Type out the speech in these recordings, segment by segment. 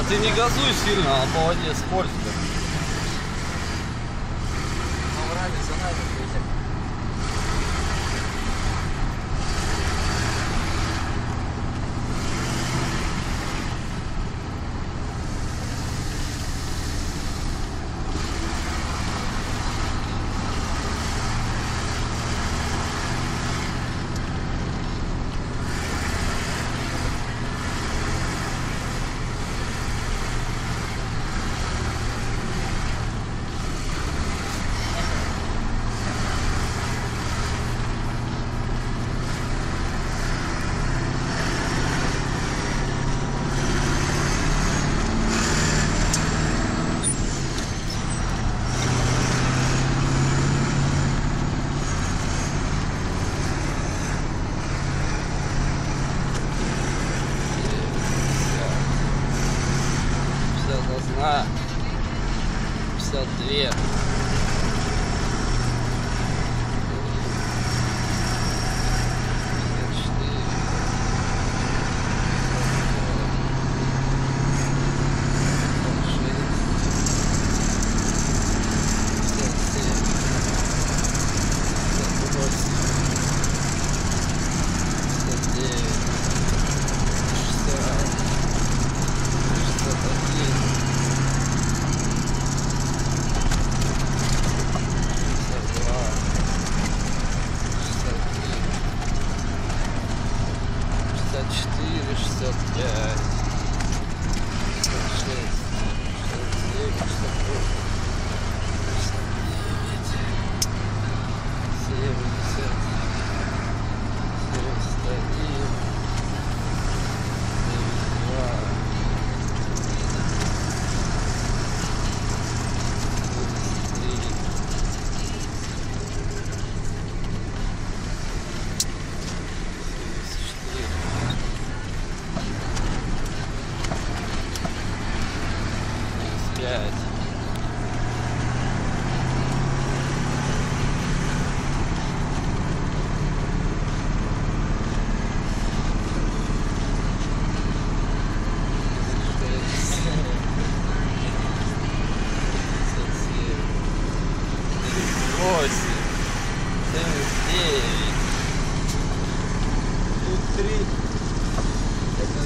Да ты не газуй сильно, а по воде скользко. Ну, врали за нами едем. Одна, 52.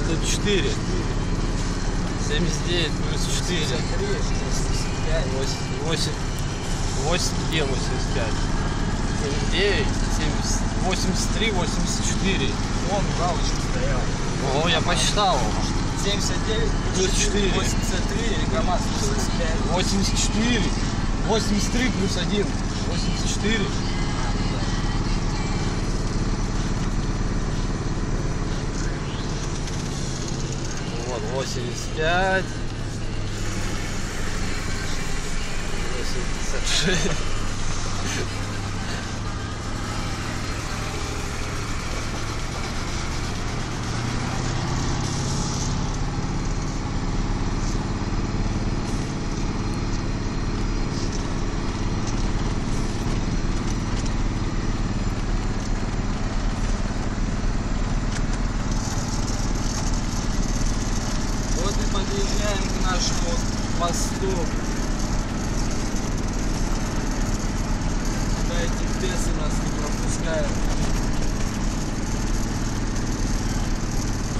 Тут 4. 79 плюс 4. 63, 65. 8, где 85? 79, 70, 83, 84. Вон галочка стояла. О, я посчитал. 79 плюс 4. 83, Рекомат 85. 84. 83 плюс 1. 84. Вот, 85. 86. Вот и подъезжаем к нашему мосту. Куда эти бесы нас не пропускают.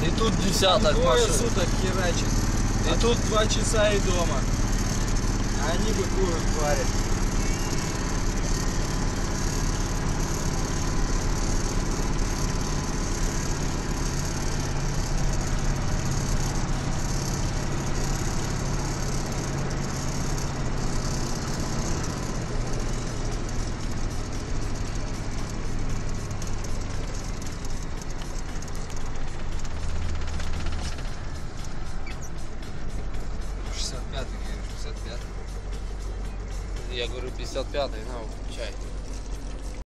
И тут десяток Двое машин. суток херачит. И И тут тут 2 часа и дома. А они быкуют, твари. Я говорю 55-й, на, чай.